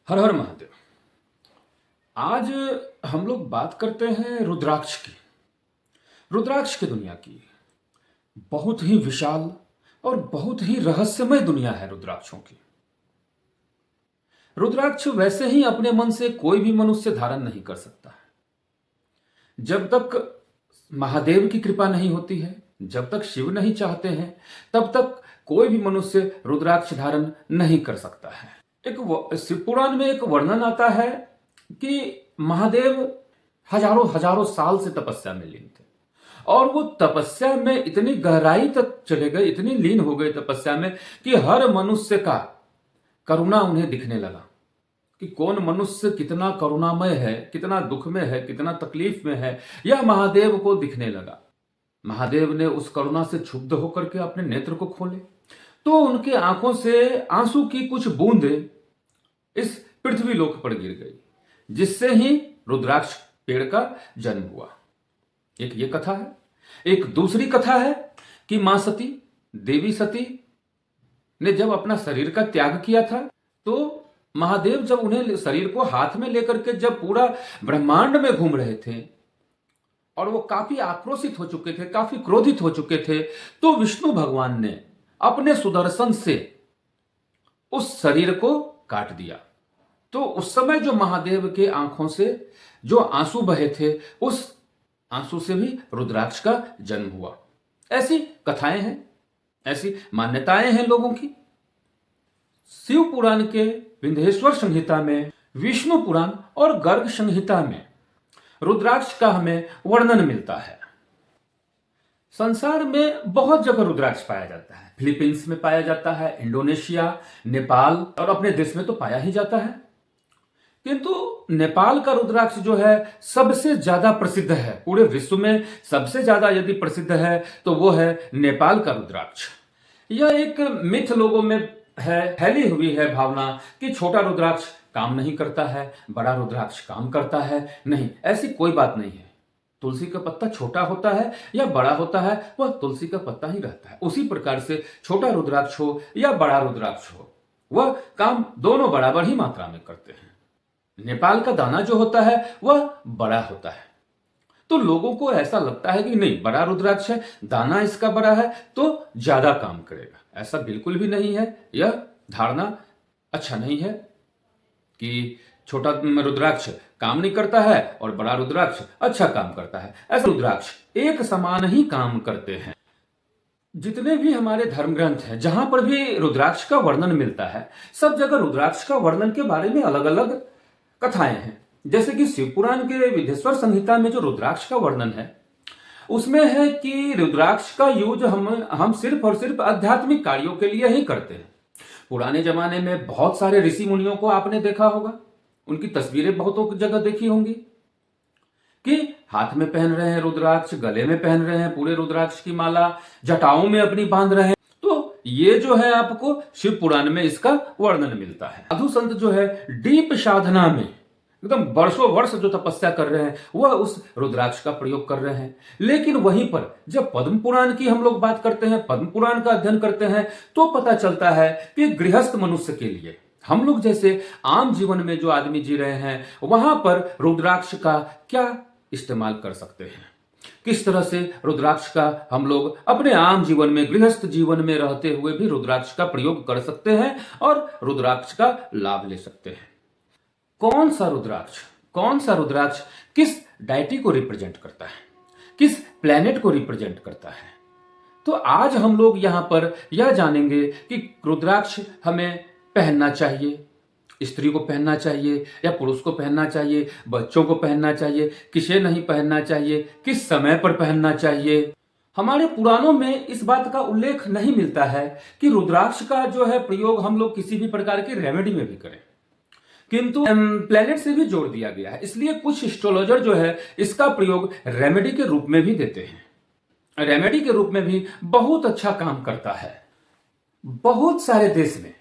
हर हर महादेव। आज हम लोग बात करते हैं रुद्राक्ष की। रुद्राक्ष की दुनिया की बहुत ही विशाल और बहुत ही रहस्यमय दुनिया है रुद्राक्षों की। रुद्राक्ष वैसे ही अपने मन से कोई भी मनुष्य धारण नहीं कर सकता है। जब तक महादेव की कृपा नहीं होती है, जब तक शिव नहीं चाहते हैं, तब तक कोई भी मनुष्य रुद्राक्ष धारण नहीं कर सकता है। शिव पुराण में एक वर्णन आता है कि महादेव हजारों हजारों साल से तपस्या में लीन थे और वो तपस्या में इतनी गहराई तक चले गए, इतनी लीन हो गए तपस्या में कि हर मनुष्य का करुणा उन्हें दिखने लगा कि कौन मनुष्य कितना करुणामय है, कितना दुख में है, कितना तकलीफ में है, यह महादेव को दिखने लगा। महादेव ने उस करुणा से क्षुब्ध होकर के अपने नेत्र को खोले तो उनके आंखों से आंसू की कुछ बूंदें इस पृथ्वी लोक पर गिर गई, जिससे ही रुद्राक्ष पेड़ का जन्म हुआ। एक ये कथा है। एक दूसरी कथा है कि मां सती, देवी सती ने जब अपना शरीर का त्याग किया था तो महादेव जब उन्हें शरीर को हाथ में लेकर के जब पूरा ब्रह्मांड में घूम रहे थे और वो काफी आक्रोशित हो चुके थे, काफी क्रोधित हो चुके थे, तो विष्णु भगवान ने अपने सुदर्शन से उस शरीर को काट दिया। तो उस समय जो महादेव के आंखों से जो आंसू बहे थे, उस आंसू से भी रुद्राक्ष का जन्म हुआ। ऐसी कथाएं हैं, ऐसी मान्यताएं हैं लोगों की। शिव पुराण के विंध्येश्वर संहिता में, विष्णु पुराण और गर्ग संहिता में रुद्राक्ष का हमें वर्णन मिलता है। संसार में बहुत जगह रुद्राक्ष पाया जाता है। फिलीपींस में पाया जाता है, इंडोनेशिया, नेपाल और अपने देश में तो पाया ही जाता है। किंतु नेपाल का रुद्राक्ष जो है सबसे ज्यादा प्रसिद्ध है। पूरे विश्व में सबसे ज्यादा यदि प्रसिद्ध है तो वो है नेपाल का रुद्राक्ष। यह एक मिथ लोगों में है, फैली हुई है भावना कि छोटा रुद्राक्ष काम नहीं करता है, बड़ा रुद्राक्ष काम करता है। नहीं, ऐसी कोई बात नहीं है। तुलसी का पत्ता छोटा होता है या बड़ा होता है, वह तुलसी का पत्ता ही रहता है। उसी प्रकार से छोटा रुद्राक्ष हो या बड़ा रुद्राक्ष हो, वह काम दोनों बराबर ही मात्रा में करते हैं। नेपाल का दाना जो होता है वह बड़ा होता है, तो लोगों को ऐसा लगता है कि नहीं, बड़ा रुद्राक्ष है, दाना इसका बड़ा है तो ज्यादा काम करेगा। ऐसा बिल्कुल भी नहीं है। यह धारणा अच्छा नहीं है कि छोटा रुद्राक्ष काम नहीं करता है और बड़ा रुद्राक्ष अच्छा काम करता है। ऐसा रुद्राक्ष एक समान ही काम करते हैं। जितने भी हमारे धर्म ग्रंथ हैं, जहां पर भी रुद्राक्ष का वर्णन मिलता है, सब जगह रुद्राक्ष का वर्णन के बारे में अलग अलग कथाएं हैं। जैसे कि शिव पुराण के विंध्येश्वर संहिता में जो रुद्राक्ष का वर्णन है, उसमें है कि रुद्राक्ष का यूज हम सिर्फ और सिर्फ आध्यात्मिक कार्यों के लिए ही करते हैं। पुराने जमाने में बहुत सारे ऋषि मुनियों को आपने देखा होगा, उनकी तस्वीरें बहुतों जगह देखी होंगी कि हाथ में पहन रहे हैं रुद्राक्ष, गले में पहन रहे हैं पूरे रुद्राक्ष की माला, जटाओं में अपनी बांध रहे हैं। तो ये जो है आपको शिव पुराण में इसका वर्णन मिलता है। साधु संत जो है डीप साधना में एकदम वर्षों वर्ष जो तपस्या कर रहे हैं, वह उस रुद्राक्ष का प्रयोग कर रहे हैं। लेकिन वहीं पर जब पद्म पुराण की हम लोग बात करते हैं, पद्म पुराण का अध्ययन करते हैं, तो पता चलता है कि गृहस्थ मनुष्य के लिए, हम लोग जैसे आम जीवन में जो आदमी जी रहे हैं, वहां पर रुद्राक्ष का क्या इस्तेमाल कर सकते हैं, किस तरह से रुद्राक्ष का हम लोग अपने आम जीवन में, गृहस्थ जीवन में रहते हुए भी रुद्राक्ष का प्रयोग कर सकते हैं और रुद्राक्ष का लाभ ले सकते हैं। कौन सा रुद्राक्ष किस डायटी को रिप्रेजेंट करता है, किस प्लेनेट को रिप्रेजेंट करता है, तो आज हम लोग यहां पर यह जानेंगे कि रुद्राक्ष हमें पहनना चाहिए, स्त्री को पहनना चाहिए या पुरुष को पहनना चाहिए, बच्चों को पहनना चाहिए, किसे नहीं पहनना चाहिए, किस समय पर पहनना चाहिए। हमारे पुराणों में इस बात का उल्लेख नहीं मिलता है कि रुद्राक्ष का जो है प्रयोग हम लोग किसी भी प्रकार की रेमेडी में भी करें, किंतु प्लेनेट से भी जोड़ दिया गया है। इसलिए कुछ एस्ट्रोलॉजर जो है इसका प्रयोग रेमेडी के रूप में भी देते हैं। रेमेडी के रूप में भी बहुत अच्छा काम करता है। बहुत सारे देश में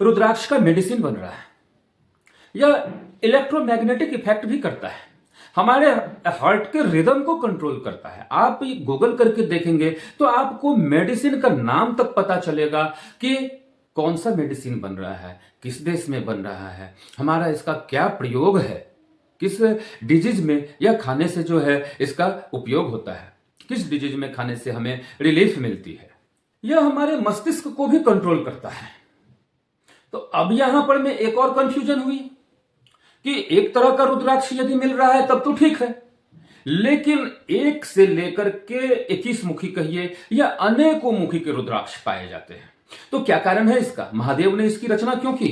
रुद्राक्ष का मेडिसिन बन रहा है। यह इलेक्ट्रोमैग्नेटिक इफेक्ट भी करता है, हमारे हार्ट के रिदम को कंट्रोल करता है। आप गूगल करके देखेंगे तो आपको मेडिसिन का नाम तक पता चलेगा कि कौन सा मेडिसिन बन रहा है, किस देश में बन रहा है, हमारा इसका क्या प्रयोग है, किस डिजीज में यह खाने से जो है इसका उपयोग होता है, किस डिजीज में खाने से हमें रिलीफ मिलती है। यह हमारे मस्तिष्क को भी कंट्रोल करता है। तो अब यहां पर में एक और कंफ्यूजन हुई कि एक तरह का रुद्राक्ष यदि मिल रहा है तब तो ठीक है, लेकिन एक से लेकर के 21 मुखी कहिए या अनेकों मुखी के रुद्राक्ष पाए जाते हैं। तो क्या कारण है इसका? महादेव ने इसकी रचना क्यों की?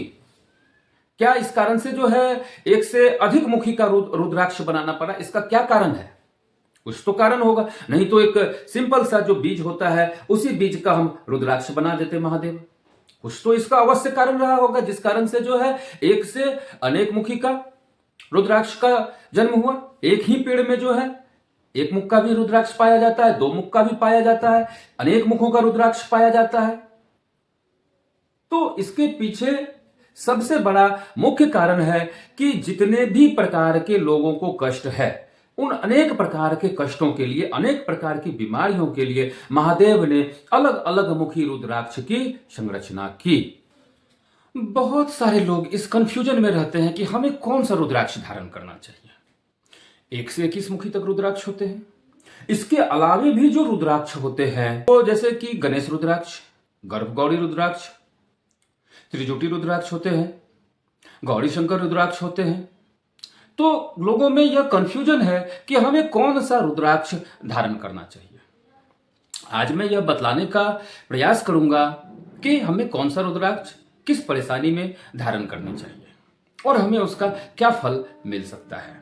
क्या इस कारण से जो है एक से अधिक मुखी का रुद्राक्ष बनाना पड़ा? इसका क्या कारण है? कुछ तो कारण होगा, नहीं तो एक सिंपल सा जो बीज होता है उसी बीज का हम रुद्राक्ष बना देते महादेव। कुछ तो इसका अवश्य कारण रहा होगा जिस कारण से जो है एक से अनेक मुखी का रुद्राक्ष का जन्म हुआ। एक ही पेड़ में जो है एक मुख का भी रुद्राक्ष पाया जाता है, दो मुख का भी पाया जाता है, अनेक मुखों का रुद्राक्ष पाया जाता है। तो इसके पीछे सबसे बड़ा मुख्य कारण है कि जितने भी प्रकार के लोगों को कष्ट है, उन अनेक प्रकार के कष्टों के लिए, अनेक प्रकार की बीमारियों के लिए महादेव ने अलग अलग मुखी रुद्राक्ष की संरचना की। बहुत सारे लोग इस कंफ्यूजन में रहते हैं कि हमें कौन सा रुद्राक्ष धारण करना चाहिए। 1 से 21 मुखी तक रुद्राक्ष होते हैं। इसके अलावे भी जो रुद्राक्ष होते हैं तो जैसे कि गणेश रुद्राक्ष, गर्भगौरी रुद्राक्ष, त्रिजुटी रुद्राक्ष होते हैं, गौरी शंकर रुद्राक्ष होते हैं। तो लोगों में यह कंफ्यूजन है कि हमें कौन सा रुद्राक्ष धारण करना चाहिए। आज मैं यह बतलाने का प्रयास करूंगा कि हमें कौन सा रुद्राक्ष किस परेशानी में धारण करना चाहिए और हमें उसका क्या फल मिल सकता है।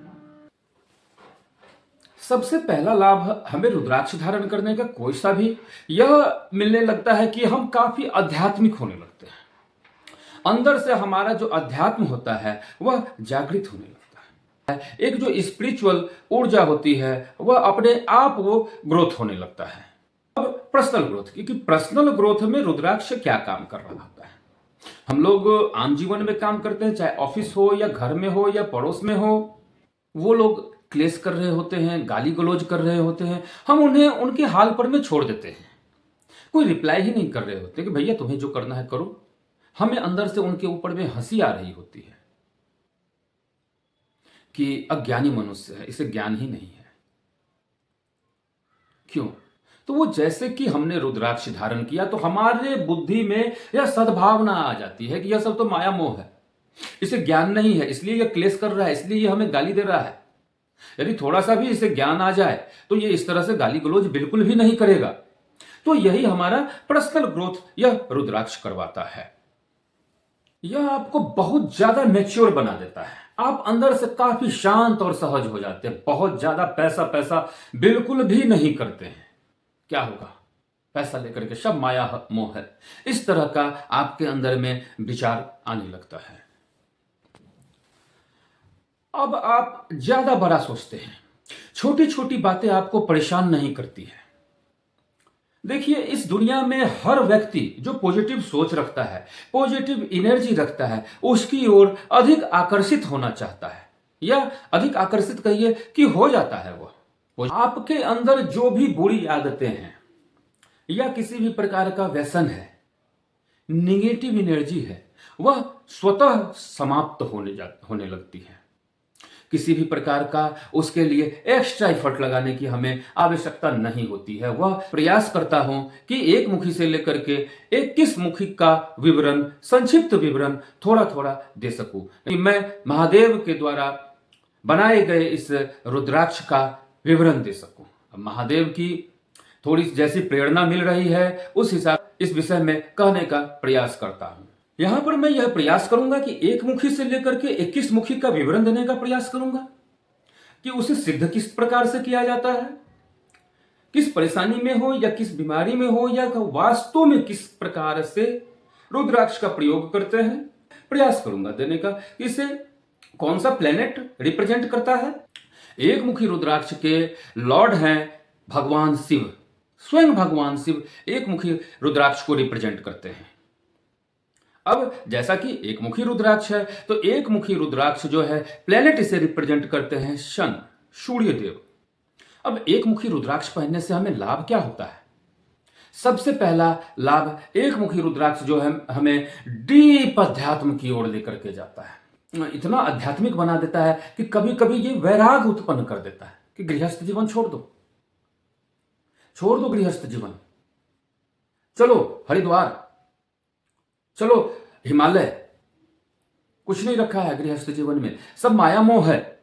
सबसे पहला लाभ हमें रुद्राक्ष धारण करने का कोई सा भी यह मिलने लगता है कि हम काफी आध्यात्मिक होने लगते हैं। अंदर से हमारा जो अध्यात्म होता है वह जागृत होने लगता है। एक जो स्पिरिचुअल ऊर्जा होती है वह अपने आप वो ग्रोथ होने लगता है। अब पर्सनल ग्रोथ, क्योंकि पर्सनल ग्रोथ में रुद्राक्ष क्या काम कर रहा होता है। हम लोग आम जीवन में काम करते हैं, चाहे ऑफिस हो या घर में हो या पड़ोस में हो, वो लोग क्लेश कर रहे होते हैं, गाली गलौज कर रहे होते हैं, हम उन्हें उनके हाल पर में छोड़ देते हैं, कोई रिप्लाई ही नहीं कर रहे होते कि भैया तुम्हें जो करना है करो। हमें अंदर से उनके ऊपर में हंसी आ रही होती है कि अज्ञानी मनुष्य है, इसे ज्ञान ही नहीं है। क्यों? तो वो जैसे कि हमने रुद्राक्ष धारण किया तो हमारे बुद्धि में यह सद्भावना आ जाती है कि यह सब तो माया मोह है, इसे ज्ञान नहीं है, इसलिए यह क्लेश कर रहा है, इसलिए यह हमें गाली दे रहा है। यदि थोड़ा सा भी इसे ज्ञान आ जाए तो ये इस तरह से गाली गलौज बिल्कुल भी नहीं करेगा। तो यही हमारा पर्सनल ग्रोथ यह रुद्राक्ष करवाता है। यह आपको बहुत ज्यादा मैच्योर बना देता है। आप अंदर से काफी शांत और सहज हो जाते हैं। बहुत ज्यादा पैसा पैसा बिल्कुल भी नहीं करते हैं। क्या होगा? पैसा लेकर के सब माया मोह है, इस तरह का आपके अंदर में विचार आने लगता है। अब आप ज्यादा बड़ा सोचते हैं, छोटी छोटी बातें आपको परेशान नहीं करती है। देखिए, इस दुनिया में हर व्यक्ति जो पॉजिटिव सोच रखता है, पॉजिटिव एनर्जी रखता है, उसकी ओर अधिक आकर्षित होना चाहता है, या अधिक आकर्षित कहिए कि हो जाता है। वह आपके अंदर जो भी बुरी आदतें हैं या किसी भी प्रकार का व्यसन है, निगेटिव एनर्जी है, वह स्वतः समाप्त होने लगती है। किसी भी प्रकार का उसके लिए एक्स्ट्रा एफर्ट लगाने की हमें आवश्यकता नहीं होती है। वह प्रयास करता हूं कि एक मुखी से लेकर के 21 मुखी का विवरण, संक्षिप्त विवरण थोड़ा थोड़ा दे सकूं, कि मैं महादेव के द्वारा बनाए गए इस रुद्राक्ष का विवरण दे सकूं। महादेव की थोड़ी जैसी प्रेरणा मिल रही है उस हिसाब इस विषय में कहने का प्रयास करता हूं। यहां पर मैं यह प्रयास करूंगा कि एक मुखी से लेकर के 21 मुखी का विवरण देने का प्रयास करूंगा कि उसे सिद्ध किस प्रकार से किया जाता है, किस परेशानी में हो या किस बीमारी में हो, या वास्तव में किस प्रकार से रुद्राक्ष का प्रयोग करते हैं। प्रयास करूंगा देने का इसे कौन सा प्लेनेट रिप्रेजेंट करता है। एक मुखी रुद्राक्ष के लॉर्ड हैं भगवान शिव। स्वयं भगवान शिव एक मुखी रुद्राक्ष को रिप्रेजेंट करते हैं। अब जैसा कि एक मुखी रुद्राक्ष है तो एक मुखी रुद्राक्ष जो है प्लेनेट इसे रिप्रेजेंट करते हैं सन, सूर्य देव। अब एक मुखी रुद्राक्ष पहनने से हमें लाभ क्या होता है? सबसे पहला लाभ एक मुखी रुद्राक्ष जो है हमें डीप अध्यात्म की ओर लेकर के जाता है, इतना आध्यात्मिक बना देता है कि कभी कभी ये वैराग उत्पन्न कर देता है कि गृहस्थ जीवन छोड़ दो गृहस्थ जीवन, चलो हरिद्वार, चलो हिमालय, कुछ नहीं रखा है गृहस्थ जीवन में, सब माया मोह है।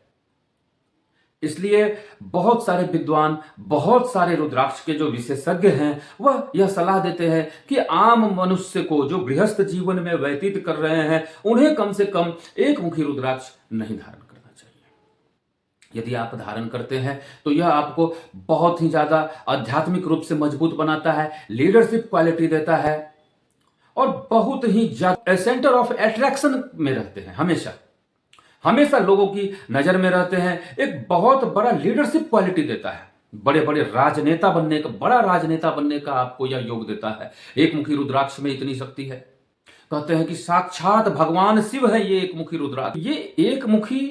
इसलिए बहुत सारे विद्वान, बहुत सारे रुद्राक्ष के जो विशेषज्ञ हैं वह यह सलाह देते हैं कि आम मनुष्य को जो गृहस्थ जीवन में व्यतीत कर रहे हैं उन्हें कम से कम एक मुखी रुद्राक्ष नहीं धारण करना चाहिए। यदि आप धारण करते हैं तो यह आपको बहुत ही ज्यादा आध्यात्मिक रूप से मजबूत बनाता है, लीडरशिप क्वालिटी देता है और बहुत ही ज्यादा सेंटर ऑफ अट्रैक्शन में रहते हैं, हमेशा लोगों की नजर में रहते हैं। एक बहुत बड़ा लीडरशिप क्वालिटी देता है, बड़े बड़े बड़ा राजनेता बनने का आपको यह योग देता है। एक मुखी रुद्राक्ष में इतनी शक्ति है, कहते हैं कि साक्षात भगवान शिव है ये एक मुखी रुद्राक्ष। ये एक मुखी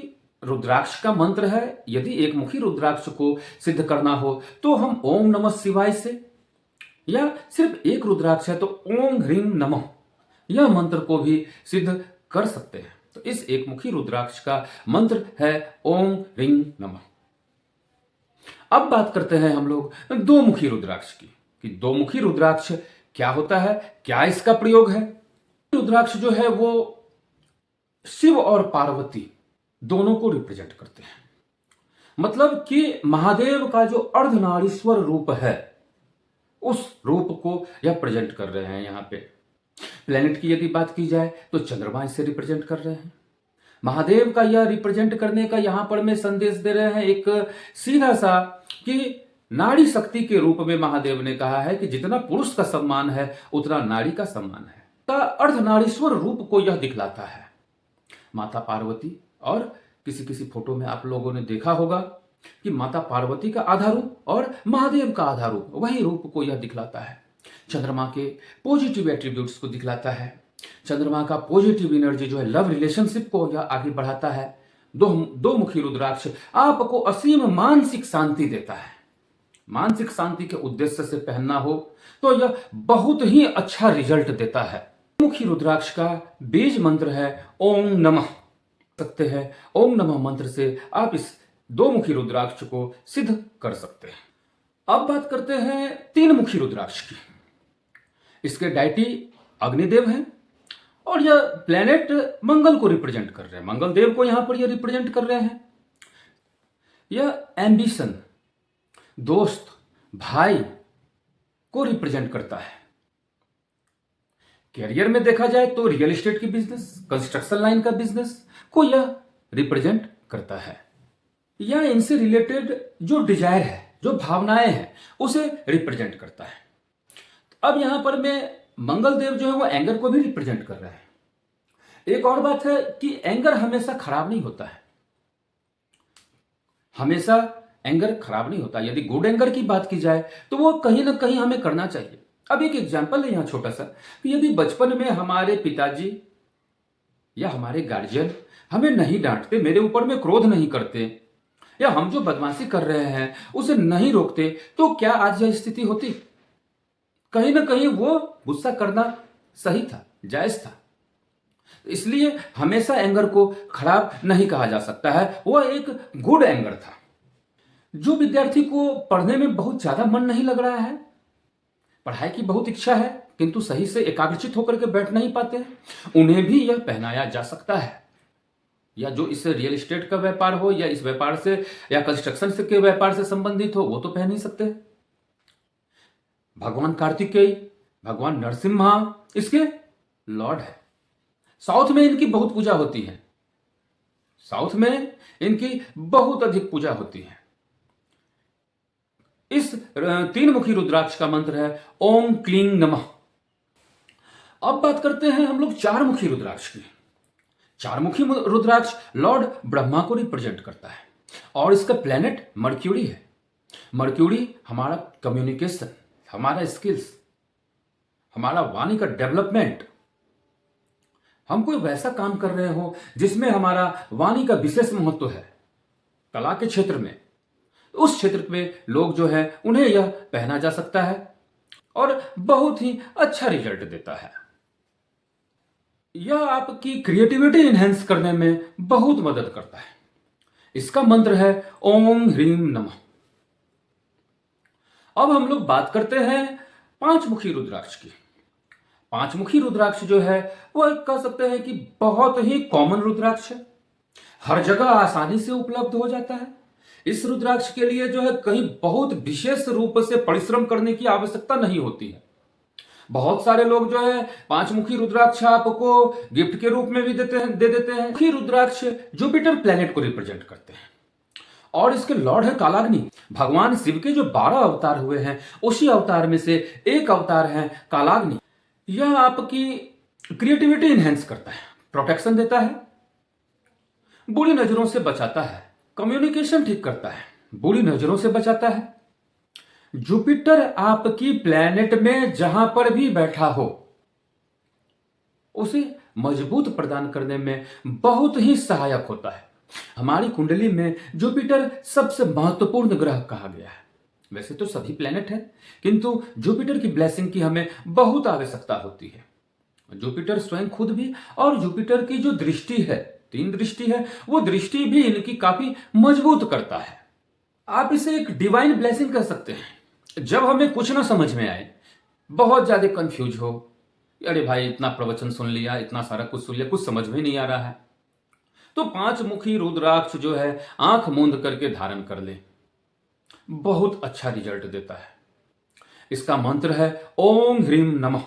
रुद्राक्ष का मंत्र है। यदि एक मुखी रुद्राक्ष को सिद्ध करना हो तो हम ओम नमः शिवाय से, या सिर्फ एक रुद्राक्ष है तो ओम ह्रीं नमः यह मंत्र को भी सिद्ध कर सकते हैं। तो इस एक मुखी रुद्राक्ष का मंत्र है ओम ह्रीं नमः। अब बात करते हैं हम लोग दो मुखी रुद्राक्ष की, कि दो मुखी रुद्राक्ष क्या होता है, क्या इसका प्रयोग है। रुद्राक्ष जो है वो शिव और पार्वती दोनों को रिप्रेजेंट करते हैं, मतलब कि महादेव का जो अर्धनारीश्वर रूप है उस रूप को यह प्रेजेंट कर रहे हैं। यहां पे प्लेनेट की यदि बात की जाए तो चंद्रमा इसे रिप्रेजेंट कर रहे हैं। महादेव का यह रिप्रेजेंट करने का यहां पर में संदेश दे रहे हैं एक सीधा सा, कि नारी शक्ति के रूप में महादेव ने कहा है कि जितना पुरुष का सम्मान है उतना नारी का सम्मान है। का अर्धनारीश्वर रूप को यह दिखलाता है। माता पार्वती, और किसी किसी फोटो में आप लोगों ने देखा होगा कि माता पार्वती का आधा रूप और महादेव का आधा रूप, वही रूप को यह दिखलाता है। चंद्रमा के पॉजिटिव एट्रीब्यूट्स को दिखलाता है। चंद्रमा का पॉजिटिव एनर्जी जो है लव रिलेशनशिप को यह आगे बढ़ाता है। दो मुखी रुद्राक्ष आपको असीम मानसिक शांति देता है। मानसिक शांति के उद्देश्य से पहनना हो तो यह बहुत ही अच्छा रिजल्ट देता है। मुखी रुद्राक्ष का बीज मंत्र है ओम नमः। सकते हैं ओम नमः मंत्र से आप इस दो मुखी रुद्राक्ष को सिद्ध कर सकते हैं। अब बात करते हैं तीन मुखी रुद्राक्ष की। इसके डायटी अग्निदेव हैं और यह प्लेनेट मंगल को रिप्रेजेंट कर रहे हैं, मंगल देव को यहां पर यह रिप्रेजेंट कर रहे हैं। यह एम्बिशन, दोस्त, भाई को रिप्रेजेंट करता है। कैरियर में देखा जाए तो रियल एस्टेट की बिजनेस, कंस्ट्रक्शन लाइन का बिजनेस को यह रिप्रेजेंट करता है, या इनसे रिलेटेड जो डिजायर है, जो भावनाएं हैं, उसे रिप्रेजेंट करता है। अब यहां पर में मंगल देव जो है वो एंगर को भी रिप्रेजेंट कर रहे हैं। एक और बात है कि एंगर हमेशा खराब नहीं होता है, हमेशा एंगर खराब नहीं होता। यदि गुड एंगर की बात की जाए तो वो कहीं ना कहीं हमें करना चाहिए। अब एक एग्जांपल है यहां छोटा सा, कि यदि बचपन में हमारे पिताजी या हमारे गार्जियन हमें नहीं डांटते, मेरे ऊपर में क्रोध नहीं करते, या हम जो बदमाशी कर रहे हैं उसे नहीं रोकते, तो क्या आज यह स्थिति होती? कहीं ना कहीं वो गुस्सा करना सही था, जायज था। इसलिए हमेशा एंगर को खराब नहीं कहा जा सकता है, वह एक गुड एंगर था। जो विद्यार्थी को पढ़ने में बहुत ज्यादा मन नहीं लग रहा है, पढ़ाई की बहुत इच्छा है किंतु सही से एकाग्रचित होकर के बैठ नहीं पाते, उन्हें भी यह पहनाया जा सकता है। या जो इस रियल एस्टेट का व्यापार हो, या इस व्यापार से या कंस्ट्रक्शन से के व्यापार से संबंधित हो, वो तो पहन ही सकते हैं। भगवान कार्तिकेय, भगवान नरसिम्हा इसके लॉर्ड है। साउथ में इनकी बहुत पूजा होती है, साउथ में इनकी बहुत अधिक पूजा होती है। इस तीन मुखी रुद्राक्ष का मंत्र है ओम क्लीं नमः। अब बात करते हैं हम लोग चार मुखी रुद्राक्ष की। चार मुखी रुद्राक्ष लॉर्ड ब्रह्मा को रिप्रेजेंट करता है और इसका प्लेनेट मर्क्यूरी है। मर्क्यूरी हमारा कम्युनिकेशन, हमारा स्किल्स, हमारा वाणी का डेवलपमेंट। हम कोई वैसा काम कर रहे हो जिसमें हमारा वाणी का विशेष महत्व है, कला के क्षेत्र में, उस क्षेत्र में लोग जो है उन्हें यह पहना जा सकता है। और बहुत ही अच्छा रिजल्ट देता है। यह आपकी क्रिएटिविटी इनहेंस करने में बहुत मदद करता है। इसका मंत्र है ओम ह्रीम नमः। अब हम लोग बात करते हैं पांचमुखी रुद्राक्ष की। पांचमुखी रुद्राक्ष जो है वो कह सकते हैं कि बहुत ही कॉमन रुद्राक्ष है, हर जगह आसानी से उपलब्ध हो जाता है। इस रुद्राक्ष के लिए जो है कहीं बहुत विशेष रूप से परिश्रम करने की आवश्यकता नहीं होती है। बहुत सारे लोग जो है पांचमुखी रुद्राक्ष आपको गिफ्ट के रूप में भी दे देते हैं। मुखी रुद्राक्ष जुपिटर प्लेनेट को रिप्रेजेंट करते हैं और इसके लॉर्ड है कालाग्नि। भगवान शिव के जो 12 अवतार हुए हैं उसी अवतार में से एक अवतार है कालाग्नि। यह आपकी क्रिएटिविटी इनहेंस करता है, प्रोटेक्शन देता है, बुरी नजरों से बचाता है, कम्युनिकेशन ठीक करता है, बुरी नजरों से बचाता है। जुपिटर आपकी प्लेनेट में जहां पर भी बैठा हो उसे मजबूत प्रदान करने में बहुत ही सहायक होता है। हमारी कुंडली में जुपिटर सबसे महत्वपूर्ण ग्रह कहा गया है। वैसे तो सभी प्लेनेट हैं, किंतु जुपिटर की ब्लेसिंग की हमें बहुत आवश्यकता होती है। जुपिटर स्वयं खुद भी और जुपिटर की जो दृष्टि है, 3 दृष्टि है, वो दृष्टि भी इनकी काफी मजबूत करता है। आप इसे एक डिवाइन ब्लेसिंग कह सकते हैं। जब हमें कुछ ना समझ में आए, बहुत ज्यादा कंफ्यूज हो, अरे भाई इतना प्रवचन सुन लिया, इतना सारा कुछ सुन लिया, कुछ समझ में नहीं आ रहा है, तो पांचमुखी रुद्राक्ष जो है आंख मूंद करके धारण कर ले, बहुत अच्छा रिजल्ट देता है। इसका मंत्र है ओम ह्रीम नमः,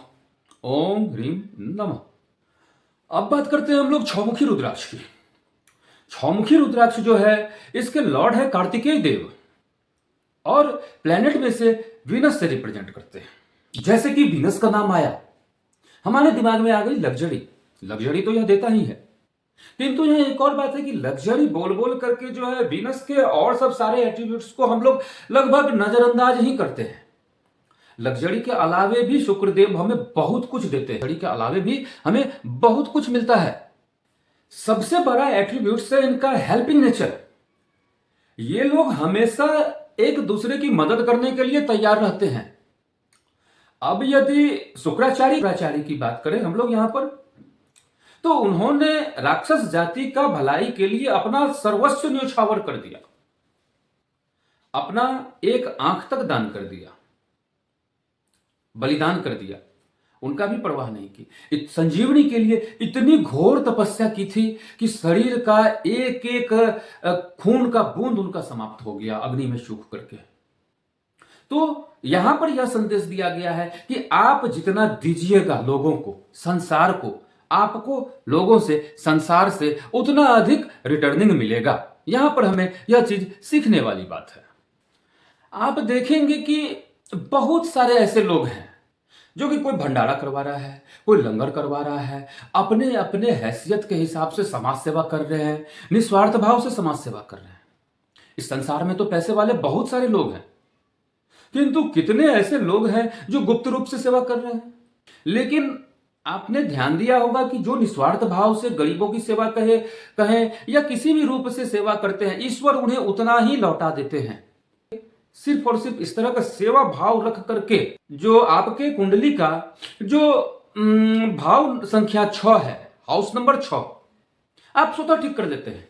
ओम ह्रीम नमः। अब बात करते हैं हम लोग छौमुखी रुद्राक्ष की। छौमुखी रुद्राक्ष जो है इसके लॉर्ड है कार्तिकेय देव और प्लेनेट में से वीनस से रिप्रेजेंट करते हैं। जैसे कि वीनस का नाम आया, हमारे दिमाग में आ गई लग्जरी। लग्जरी तो यह देता ही है, किंतु यह एक और बात है कि लग्जरी बोल बोल करके जो है वीनस के और सब सारे एट्रीब्यूट्स को हम लोग लगभग नजरअंदाज ही करते हैं। लग्जरी के अलावे भी शुक्रदेव हमें बहुत कुछ देते हैं, लग्जरी के अलावे भी हमें बहुत कुछ मिलता है। सबसे बड़ा एट्रीब्यूट है इनका हेल्पिंग नेचर। ये लोग हमेशा एक दूसरे की मदद करने के लिए तैयार रहते हैं। अब यदि शुक्राचार्य की बात करें हम लोग यहां पर, तो उन्होंने राक्षस जाति का भलाई के लिए अपना सर्वस्व न्योछावर कर दिया, अपना एक आंख तक दान कर दिया, बलिदान कर दिया, उनका भी परवाह नहीं की। संजीवनी के लिए इतनी घोर तपस्या की थी कि शरीर का एक एक खून का बूंद उनका समाप्त हो गया अग्नि में सूख करके। तो यहां पर यह संदेश दिया गया है कि आप जितना दीजिएगा लोगों को, संसार को, आपको लोगों से, संसार से उतना अधिक रिटर्निंग मिलेगा। यहां पर हमें यह चीज सीखने वाली बात है। आप देखेंगे कि बहुत सारे ऐसे लोग हैं जो कि कोई भंडारा करवा रहा है, कोई लंगर करवा रहा है, अपने अपने हैसियत के हिसाब से समाज सेवा कर रहे हैं, निस्वार्थ भाव से समाज सेवा कर रहे हैं। इस संसार में तो पैसे वाले बहुत सारे लोग हैं, किंतु कितने ऐसे लोग हैं जो गुप्त रूप से सेवा कर रहे हैं। लेकिन आपने ध्यान दिया होगा कि जो निस्वार्थ भाव से गरीबों की सेवा कहें या किसी भी रूप से सेवा करते हैं, ईश्वर उन्हें उतना ही लौटा देते हैं। सिर्फ और सिर्फ इस तरह का सेवा भाव रख करके जो आपके कुंडली का जो भाव संख्या 6 है, हाउस नंबर 6, आप स्वतः ठीक कर देते हैं।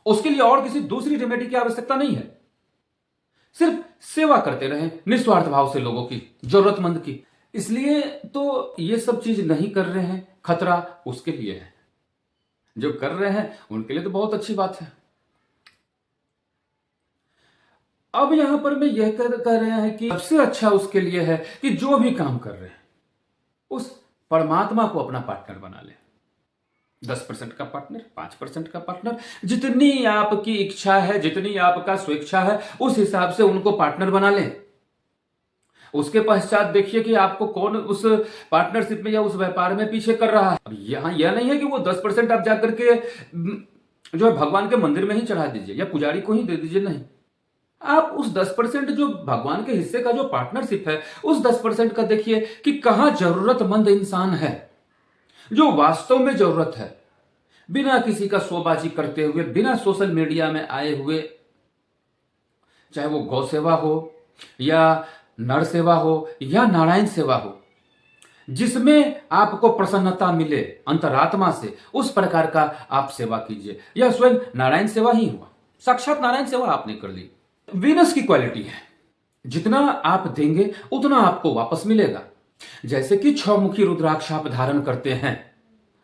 उसके लिए और किसी दूसरी रेमेडी की आवश्यकता नहीं है। सिर्फ सेवा करते रहें निस्वार्थ भाव से लोगों की, जरूरतमंद की। इसलिए तो ये सब चीज नहीं कर रहे हैं, खतरा उसके लिए है। जो कर रहे हैं उनके लिए तो बहुत अच्छी बात है। अब यहां पर मैं यह कह रहे हैं कि सबसे अच्छा उसके लिए है कि जो भी काम कर रहे हैं उस परमात्मा को अपना पार्टनर बना ले। 10% का पार्टनर, 5% का पार्टनर, जितनी आपकी इच्छा है, जितनी आपका स्वेच्छा है, उस हिसाब से उनको पार्टनर बना लें। उसके पश्चात देखिए कि आपको कौन उस पार्टनरशिप में या उस व्यापार में पीछे कर रहा है। अब यहां यह नहीं है कि वो 10% आप जाकर के जो है भगवान के मंदिर में ही चढ़ा दीजिए या पुजारी को ही दे दीजिए, नहीं। आप उस 10% जो भगवान के हिस्से का जो पार्टनरशिप है, उस 10% का देखिए कि कहां जरूरतमंद इंसान है, जो वास्तव में जरूरत है, बिना किसी का शोबाजी करते हुए, बिना सोशल मीडिया में आए हुए, चाहे वो गौ सेवा हो या नर सेवा हो या नारायण सेवा हो, जिसमें आपको प्रसन्नता मिले अंतरात्मा से, उस प्रकार का आप सेवा कीजिए। यह स्वयं नारायण सेवा ही हुआ, साक्षात नारायण सेवा आपने कर ली। वीनस की क्वालिटी है, जितना आप देंगे उतना आपको वापस मिलेगा। जैसे कि 6 मुखी रुद्राक्ष आप धारण करते हैं,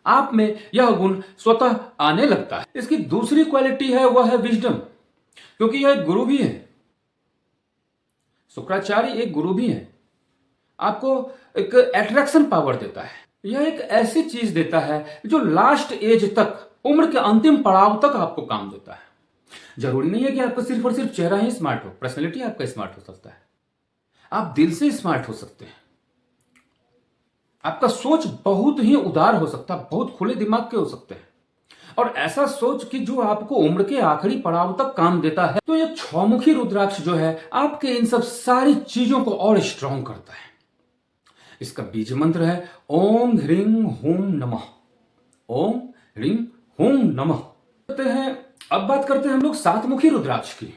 आप में यह गुण स्वतः आने लगता है। इसकी दूसरी क्वालिटी है, वह है विजडम, क्योंकि यह एक गुरु भी है। शुक्राचार्य एक गुरु भी है, आपको एक अट्रैक्शन पावर देता है। यह एक ऐसी चीज देता है जो लास्ट एज तक, उम्र के अंतिम पड़ाव तक आपको काम देता है। जरूरी नहीं है कि आपका सिर्फ और सिर्फ चेहरा ही स्मार्ट हो, पर्सनैलिटी आपका स्मार्ट हो सकता है, आप दिल से स्मार्ट हो सकते हैं, आपका सोच बहुत ही उदार हो सकता है, बहुत खुले दिमाग के हो सकते हैं, और ऐसा सोच कि जो आपको उम्र के आखिरी पड़ाव तक काम देता है। तो यह 6 मुखी रुद्राक्ष जो है आपके इन सब सारी चीजों को और स्ट्रांग करता है। इसका बीज मंत्र है ओम ह्रीं हूं नमः, ओम ह्रीं हूं नमः। कहते हैं, अब बात करते हैं हम लोग 7 मुखी रुद्राक्ष की।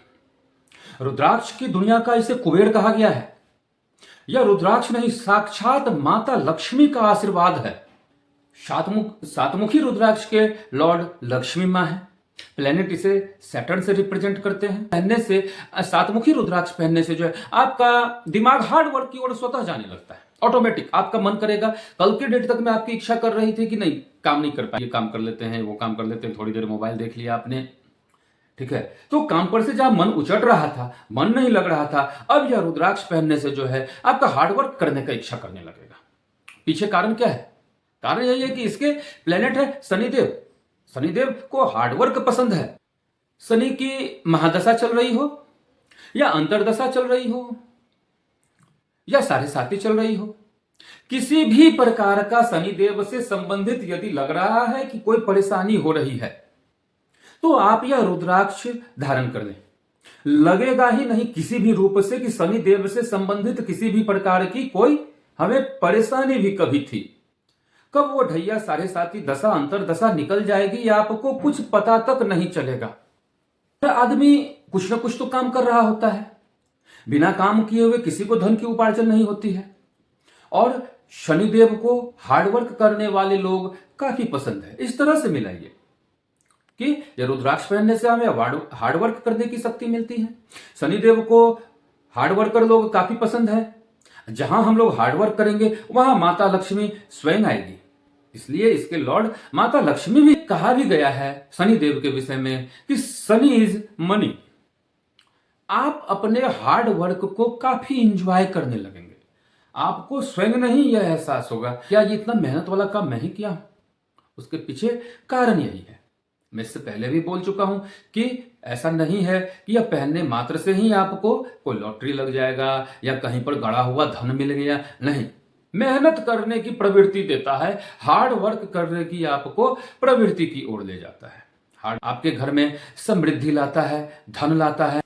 रुद्राक्ष की दुनिया का इसे कुबेर कहा गया है। यह रुद्राक्ष नहीं, साक्षात माता लक्ष्मी का आशीर्वाद है। सातमुखी रुद्राक्ष के लॉर्ड लक्ष्मी मां है। प्लेनेट इसे सैटर्न से रिप्रेजेंट करते हैं। पहनने से, सातमुखी रुद्राक्ष पहनने से जो है आपका दिमाग हार्ड वर्क की ओर स्वतः जाने लगता है। ऑटोमेटिक आपका मन करेगा, कल के डेट तक में आपकी इच्छा कर रही थी कि नहीं काम नहीं कर पाई, ये काम कर लेते हैं, वो काम कर लेते हैं, थोड़ी देर मोबाइल देख लिया आपने, ठीक है, तो काम पर से जहां मन उचट रहा था, मन नहीं लग रहा था, अब यह रुद्राक्ष पहनने से जो है आपका हार्डवर्क करने का इच्छा करने लगेगा। पीछे कारण क्या है? कारण यही है कि इसके प्लेनेट है शनिदेव। शनिदेव को हार्डवर्क पसंद है। शनि की महादशा चल रही हो या अंतरदशा चल रही हो या साढ़े साथी चल रही हो, किसी भी प्रकार का शनिदेव से संबंधित यदि लग रहा है कि कोई परेशानी हो रही है, तो आप यह रुद्राक्ष धारण कर लें। लगेगा ही नहीं किसी भी रूप से कि शनिदेव से संबंधित किसी भी प्रकार की कोई हमें परेशानी भी कभी थी। कब वो ढैया साढ़े साथी दशा अंतरदशा निकल जाएगी आपको कुछ पता तक नहीं चलेगा। आदमी कुछ ना कुछ तो काम कर रहा होता है, बिना काम किए हुए किसी को धन की उपार्जन नहीं होती है, और शनिदेव को हार्डवर्क करने वाले लोग काफी पसंद है। इस तरह से मिलाइए कि ये रुद्राक्ष पहनने से हमें हार्डवर्क करने की शक्ति मिलती है। शनिदेव को हार्डवर्कर लोग काफी पसंद है। जहां हम लोग हार्डवर्क करेंगे वहां माता लक्ष्मी स्वयं आएगी। इसलिए इसके लॉर्ड माता लक्ष्मी भी कहा भी गया है शनिदेव के विषय में कि शनि इज मनी। आप अपने हार्ड वर्क को काफी इंजॉय करने लगेंगे। आपको स्वयं नहीं यह एहसास होगा क्या ये इतना मेहनत वाला काम मैं ही किया हूं। उसके पीछे कारण यही है। मैं इससे पहले भी बोल चुका हूं कि ऐसा नहीं है कि यह पहनने मात्र से ही आपको कोई लॉटरी लग जाएगा या कहीं पर गड़ा हुआ धन मिल गया। नहीं, मेहनत करने की प्रवृत्ति देता है, हार्ड वर्क करने की आपको प्रवृत्ति की ओर ले जाता है। हार्ड आपके घर में समृद्धि लाता है, धन लाता है।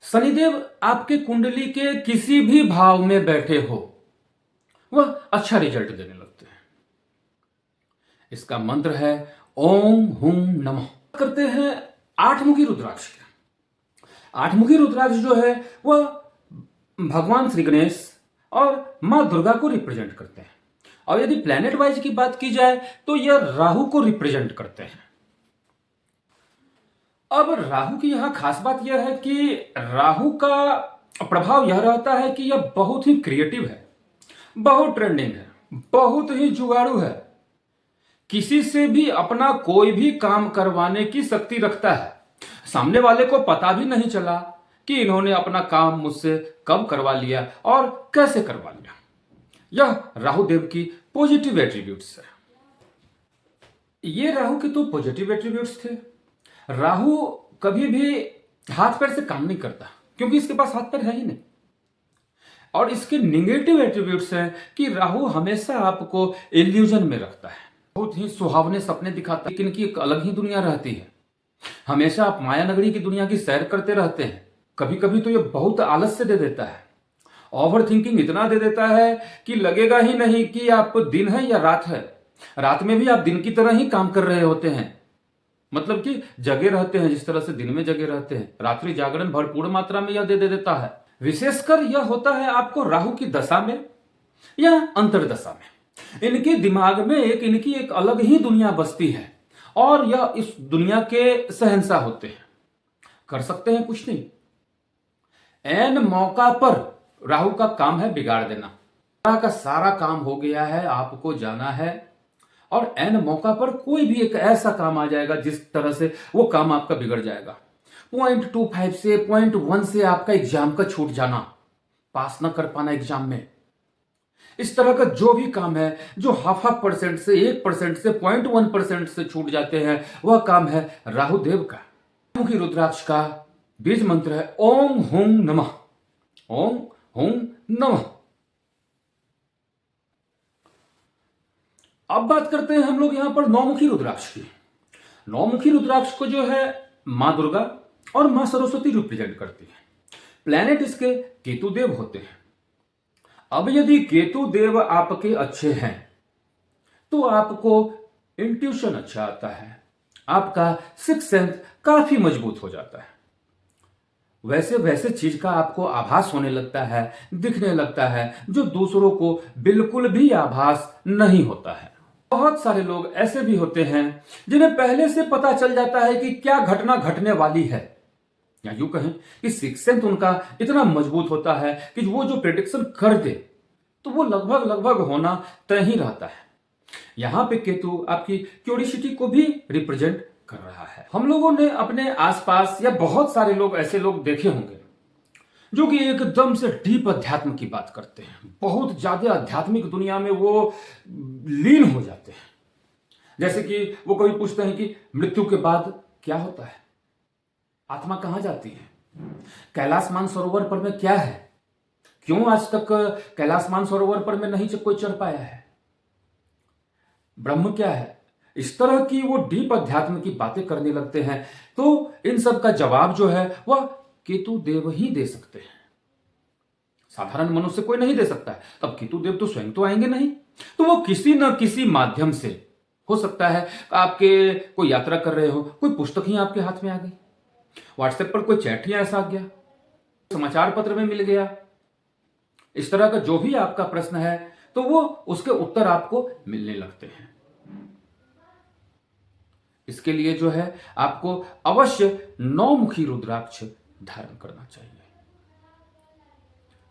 शनिदेव आपके कुंडली के किसी भी भाव में बैठे हो वह अच्छा रिजल्ट देने लगते हैं। इसका मंत्र है ओम हुं नमः। करते हैं 8 मुखी रुद्राक्ष का। 8 मुखी रुद्राक्ष जो है वह भगवान श्री गणेश और मां दुर्गा को रिप्रेजेंट करते हैं, और यदि प्लेनेट वाइज की बात की जाए तो यह राहु को रिप्रेजेंट करते हैं। अब राहु की यहां खास बात यह है कि राहु का प्रभाव यह रहता है कि यह बहुत ही क्रिएटिव है, बहुत ट्रेंडिंग है, बहुत ही जुगाड़ू है, किसी से भी अपना कोई भी काम करवाने की शक्ति रखता है। सामने वाले को पता भी नहीं चला कि इन्होंने अपना काम मुझसे कब करवा लिया और कैसे करवा लिया। यह राहु देव की पॉजिटिव एट्रीब्यूट्स है। ये राहु के तो पॉजिटिव एट्रीब्यूट्स थे। राहु कभी भी हाथ पैर से काम नहीं करता क्योंकि इसके पास हाथ पैर है ही नहीं। और इसके निगेटिव एट्रीब्यूट्स हैं कि राहु हमेशा आपको इल्यूजन में रखता है, बहुत ही सुहावने सपने दिखाता है, लेकिन इनकी एक अलग ही दुनिया रहती है। हमेशा आप माया नगरी की दुनिया की सैर करते रहते हैं। कभी कभी तो ये बहुत आलस्य दे देता है, ओवर थिंकिंग इतना दे देता है कि लगेगा ही नहीं कि आप दिन है या रात है। रात में भी आप दिन की तरह ही काम कर रहे होते हैं, मतलब कि जगे रहते हैं जिस तरह से दिन में जगे रहते हैं। रात्रि जागरण भरपूर मात्रा में यह दे देता है। विशेषकर यह होता है आपको राहु की दशा में या अंतर्दशा में। इनके दिमाग में इनकी एक अलग ही दुनिया बसती है और यह इस दुनिया के शहंशाह होते हैं। कर सकते हैं कुछ नहीं। एन मौका पर राहु का काम है बिगाड़ देना। सारा का सारा काम हो गया है, आपको जाना है, और एन मौका पर कोई भी एक ऐसा काम आ जाएगा जिस तरह से वो काम आपका बिगड़ जाएगा। 0.25 से 0.1 से आपका एग्जाम का छूट जाना, पास ना कर पाना एग्जाम में, इस तरह का जो भी काम है जो हाफ परसेंट से 1% से 0.1% से छूट जाते हैं, वह काम है राहु देव का। मुखी रुद्राक्ष का बीज मंत्र है ओम हुं नमः। ओम हुं नमः। अब बात करते हैं हम लोग यहां पर नौमुखी रुद्राक्ष की। नौमुखी रुद्राक्ष को जो है मां दुर्गा और मां सरस्वती रिप्रेजेंट करती है। प्लैनेट इसके केतु देव होते हैं। अब यदि केतु देव आपके अच्छे हैं तो आपको इंट्यूशन अच्छा आता है, आपका सिक्स सेंस काफी मजबूत हो जाता है। वैसे वैसे चीज का आपको आभास होने लगता है, दिखने लगता है, जो दूसरों को बिल्कुल भी आभास नहीं होता है। बहुत सारे लोग ऐसे भी होते हैं जिन्हें पहले से पता चल जाता है कि क्या घटना घटने वाली है, या यूं कहें कि सिक्स सेंस उनका इतना मजबूत होता है कि वो जो प्रेडिक्शन कर दे तो वो लगभग लगभग होना तय ही रहता है। यहां पे केतु आपकी क्यूरियोसिटी को भी रिप्रेजेंट कर रहा है। हम लोगों ने अपने आसपास या बहुत सारे लोग ऐसे लोग देखे होंगे जो कि एकदम से डीप अध्यात्म की बात करते हैं, बहुत ज्यादा आध्यात्मिक दुनिया में वो लीन हो जाते हैं। जैसे कि वो कभी पूछते हैं कि मृत्यु के बाद क्या होता है, आत्मा कहां जाती है, कैलाश मानसरोवर पर में क्या है, क्यों आज तक कैलाश मानसरोवर पर में नहीं कोई चढ़ पाया है, ब्रह्म क्या है। इस तरह की वो डीप अध्यात्म की बातें करने लगते हैं। तो इन सब का जवाब जो है वह केतु देव ही दे सकते हैं, साधारण मनुष्य कोई नहीं दे सकता है। तब केतु देव तो स्वयं तो आएंगे नहीं, तो वो किसी न किसी माध्यम से, हो सकता है आपके कोई यात्रा कर रहे हो, कोई पुस्तक ही आपके हाथ में आ गई, व्हाट्सएप पर कोई चैट ही ऐसा आ गया, समाचार पत्र में मिल गया, इस तरह का जो भी आपका प्रश्न है तो वो उसके उत्तर आपको मिलने लगते हैं। इसके लिए जो है आपको अवश्य नौमुखी रुद्राक्ष धारण करना चाहिए।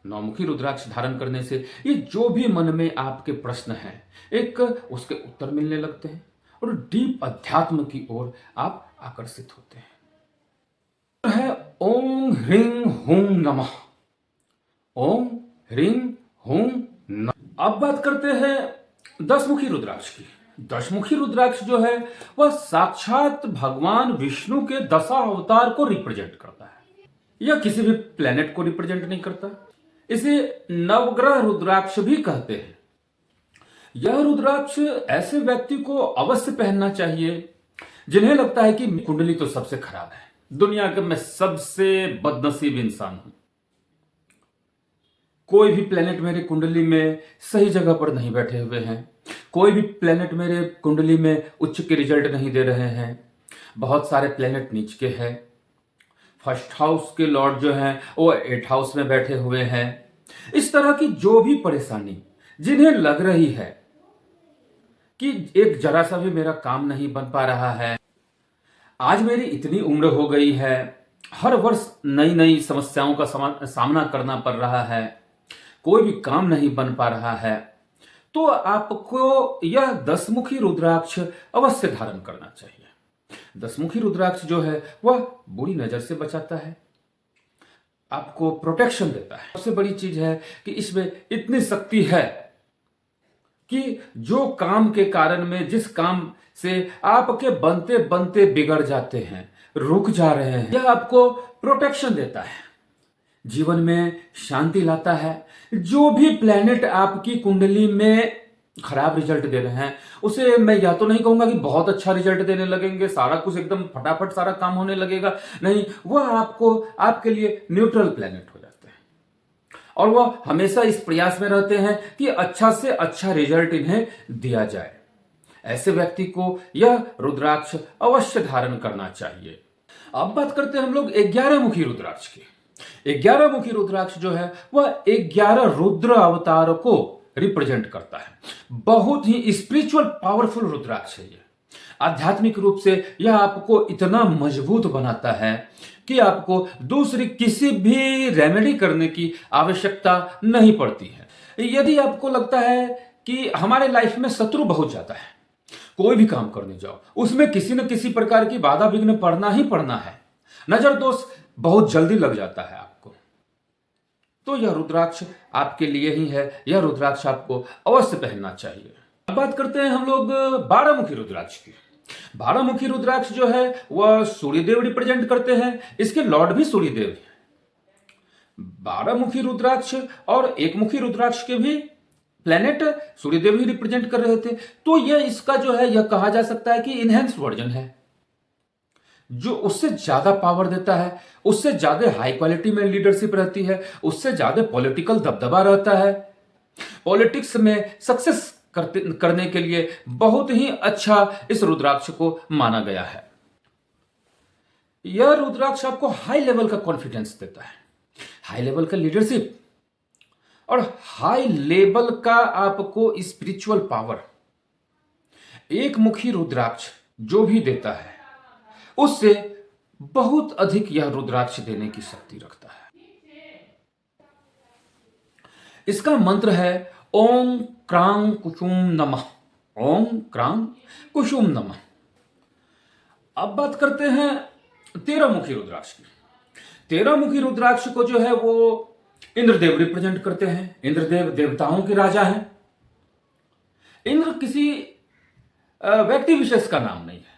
नौमुखी रुद्राक्ष धारण करने से ये जो भी मन में आपके प्रश्न हैं, एक उसके उत्तर मिलने लगते हैं और डीप अध्यात्म की ओर आप आकर्षित होते हैं। है ओम ह्रीं हुं नमः। ओम ह्रीं हुं नमः। अब बात करते हैं दशमुखी रुद्राक्ष की। दशमुखी रुद्राक्ष जो है वह साक्षात भगवान विष्णु के दशा अवतार को रिप्रेजेंट करता है। यह किसी भी प्लेनेट को रिप्रेजेंट नहीं करता। इसे नवग्रह रुद्राक्ष भी कहते हैं। यह रुद्राक्ष ऐसे व्यक्ति को अवश्य पहनना चाहिए जिन्हें लगता है कि कुंडली तो सबसे खराब है, दुनिया के मैं सबसे बदनसीब इंसान हूं, कोई भी प्लेनेट मेरे कुंडली में सही जगह पर नहीं बैठे हुए हैं, कोई भी प्लेनेट मेरे कुंडली में उच्च के रिजल्ट नहीं दे रहे हैं, बहुत सारे प्लेनेट नीच के हैं, फर्स्ट हाउस के लॉर्ड जो हैं वो 8th हाउस में बैठे हुए हैं। इस तरह की जो भी परेशानी जिन्हें लग रही है कि एक जरा सा भी मेरा काम नहीं बन पा रहा है, आज मेरी इतनी उम्र हो गई है, हर वर्ष नई नई समस्याओं का सामना करना पड़ रहा है, कोई भी काम नहीं बन पा रहा है, तो आपको यह दशमुखी रुद्राक्ष अवश्य धारण करना चाहिए। दशमुखी रुद्राक्ष जो है वह बुरी नजर से बचाता है, आपको प्रोटेक्शन देता है। सबसे बड़ी चीज है कि इसमें इतनी शक्ति है कि जो काम के कारण में, जिस काम से आपके बनते बनते बिगड़ जाते हैं, रुक जा रहे हैं, यह आपको प्रोटेक्शन देता है, जीवन में शांति लाता है। जो भी प्लेनेट आपकी कुंडली में खराब रिजल्ट दे रहे हैं उसे मैं या तो नहीं कहूंगा कि बहुत अच्छा रिजल्ट देने लगेंगे, सारा कुछ एकदम फटाफट सारा काम होने लगेगा, नहीं, वह आपको आपके लिए न्यूट्रल प्लेनेट हो जाते हैं और वह हमेशा इस प्रयास में रहते हैं कि अच्छा से अच्छा रिजल्ट इन्हें दिया जाए। ऐसे व्यक्ति को यह रुद्राक्ष अवश्य धारण करना चाहिए। अब बात करते हैं हम लोग 11 मुखी रुद्राक्ष की। ग्यारह मुखी रुद्राक्ष जो है वह 11 रुद्र अवतार को रिप्रेजेंट करता है। बहुत ही स्पिरिचुअल पावरफुल रुद्राक्ष है ये। आध्यात्मिक रूप से यह आपको इतना मजबूत बनाता है कि आपको दूसरी किसी भी रेमेडी करने की आवश्यकता नहीं पड़ती है। यदि आपको लगता है कि हमारे लाइफ में शत्रु बहुत ज्यादा है, कोई भी काम करने जाओ उसमें किसी न किसी प्रकार की बाधा विघ्न पड़ना ही पड़ना है, नजर दोष बहुत जल्दी लग जाता है आपको, तो यह रुद्राक्ष आपके लिए ही है। यह रुद्राक्ष आपको अवश्य पहनना चाहिए। अब बात करते हैं हम लोग 12 मुखी रुद्राक्ष की। 12 मुखी रुद्राक्ष जो है वह सूर्यदेव रिप्रेजेंट करते हैं। इसके लॉर्ड भी सूर्यदेव है। 12 मुखी रुद्राक्ष और एक मुखी रुद्राक्ष के भी प्लेनेट सूर्यदेव ही रिप्रेजेंट कर रहे थे। तो यह इसका जो है यह कहा जा सकता है कि इनहेंस्ड वर्जन है, जो उससे ज्यादा पावर देता है, उससे ज्यादा हाई क्वालिटी में लीडरशिप रहती है, उससे ज्यादा पॉलिटिकल दबदबा रहता है। पॉलिटिक्स में सक्सेस करने के लिए बहुत ही अच्छा इस रुद्राक्ष को माना गया है। यह रुद्राक्ष आपको हाई लेवल का कॉन्फिडेंस देता है, हाई लेवल का लीडरशिप और हाई लेवल का आपको स्पिरिचुअल पावर। एक मुखी रुद्राक्ष जो भी देता है उससे बहुत अधिक यह रुद्राक्ष देने की शक्ति रखता है। इसका मंत्र है ओम क्रांग कुसुम नमः। ओम क्रांग कुसुम नमः। अब बात करते हैं 13 मुखी रुद्राक्ष की। 13 मुखी रुद्राक्ष को जो है वो इंद्रदेव रिप्रेजेंट करते हैं। इंद्रदेव देवताओं के राजा हैं। इंद्र किसी व्यक्ति विशेष का नाम नहीं है,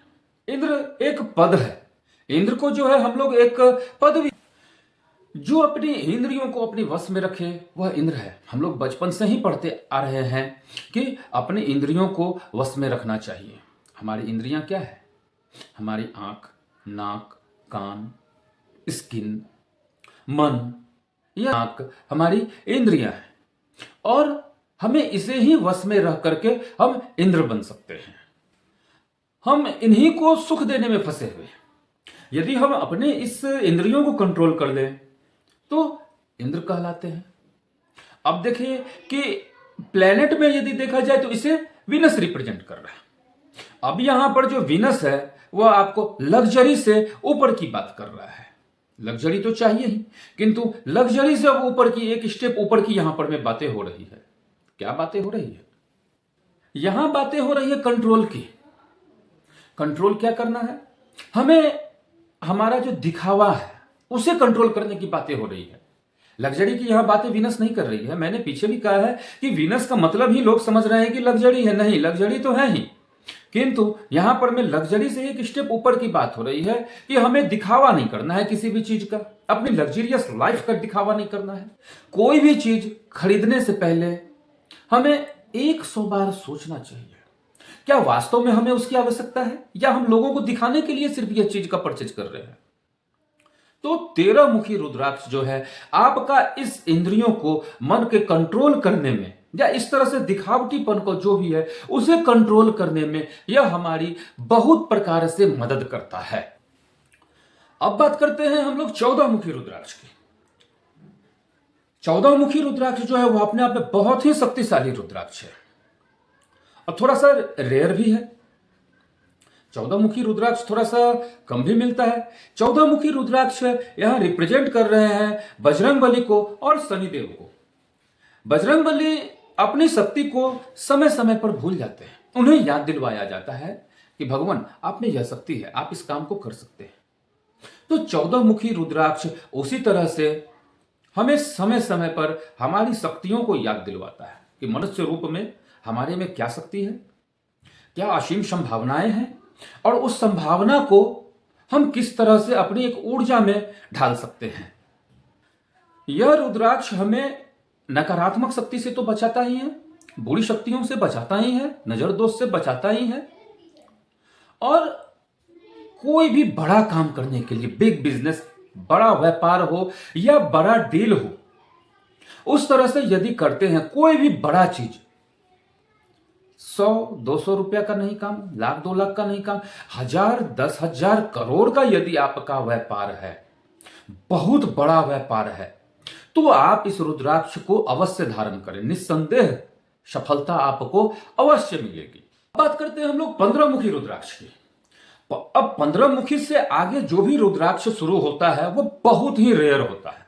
इंद्र एक पद है। इंद्र को जो है हम लोग एक पदवी, जो अपनी इंद्रियों को अपने वश में रखे वह इंद्र है। हम लोग बचपन से ही पढ़ते आ रहे हैं कि अपनी इंद्रियों को वश में रखना चाहिए। हमारी इंद्रियां क्या है? हमारी आंख, नाक, कान, स्किन, मन, यह आंख हमारी इंद्रियां हैं और हमें इसे ही वश में रह करके हम इंद्र बन सकते हैं। हम इन्हीं को सुख देने में फंसे हुए हैं। यदि हम अपने इस इंद्रियों को कंट्रोल कर लें तो इंद्र कहलाते हैं। अब देखिए कि प्लेनेट में यदि देखा जाए तो इसे वीनस रिप्रेजेंट कर रहा है। अब यहां पर जो वीनस है वह आपको लग्जरी से ऊपर की बात कर रहा है। लग्जरी तो चाहिए ही, किंतु लग्जरी से अब ऊपर की एक स्टेप ऊपर की यहां पर में बातें हो रही है। क्या बातें हो रही है? यहां बातें हो रही है कंट्रोल की। कंट्रोल क्या करना है? हमें हमारा जो दिखावा है उसे कंट्रोल करने की बातें हो रही है। लग्जरी की यहां बातें वीनस नहीं कर रही है। मैंने पीछे भी कहा है कि वीनस का मतलब ही लोग समझ रहे हैं कि लग्जरी है। नहीं, लग्जरी तो है ही, किंतु यहां पर में लग्जरी से एक स्टेप ऊपर की बात हो रही है कि हमें दिखावा नहीं करना है किसी भी चीज का, अपनी लग्जरियस लाइफ का दिखावा नहीं करना है। कोई भी चीज खरीदने से पहले हमें 100 बार सोचना चाहिए, क्या वास्तव में हमें उसकी आवश्यकता है या हम लोगों को दिखाने के लिए सिर्फ यह चीज का परचेज कर रहे हैं। तो 13 मुखी रुद्राक्ष जो है आपका इस इंद्रियों को मन के कंट्रोल करने में या इस तरह से दिखावटीपन को जो भी है उसे कंट्रोल करने में यह हमारी बहुत प्रकार से मदद करता है। अब बात करते हैं हम लोग 14 मुखी रुद्राक्ष की। 14 मुखी रुद्राक्ष जो है वह अपने आप में बहुत ही शक्तिशाली रुद्राक्ष है और थोड़ा सा रेयर भी है। 14 मुखी रुद्राक्ष थोड़ा सा कम भी मिलता है। 14 मुखी रुद्राक्ष यहां रिप्रेजेंट कर रहे हैं बजरंगबली को और शनिदेव को। बजरंगबली अपनी शक्ति को समय समय पर भूल जाते हैं। उन्हें याद दिलवाया जाता है कि भगवान आप में यह शक्ति है, आप इस काम को कर सकते हैं। तो 14 मुखी रुद्राक्ष उसी तरह से हमें समय समय पर हमारी शक्तियों को याद दिलवाता है कि मनुष्य रूप में हमारे में क्या शक्ति है, क्या असीम संभावनाएं हैं और उस संभावना को हम किस तरह से अपनी एक ऊर्जा में ढाल सकते हैं। यह रुद्राक्ष हमें नकारात्मक शक्ति से तो बचाता ही है, बुरी शक्तियों से बचाता ही है, नजर दोष से बचाता ही है और कोई भी बड़ा काम करने के लिए, बिग बिजनेस, बड़ा व्यापार हो या बड़ा डील हो, उस तरह से यदि करते हैं कोई भी बड़ा चीज, 100-200 रुपया का नहीं काम, लाख 2 लाख का नहीं काम, 1000, 10,000, करोड़ का यदि आपका व्यापार है बहुत बड़ा व्यापार है, तो आप इस रुद्राक्ष को अवश्य धारण करें, निस्संदेह सफलता आपको अवश्य मिलेगी। बात करते हैं हम लोग 15 मुखी रुद्राक्ष की। अब 15 मुखी से आगे जो भी रुद्राक्ष शुरू होता है वो बहुत ही रेयर होता है।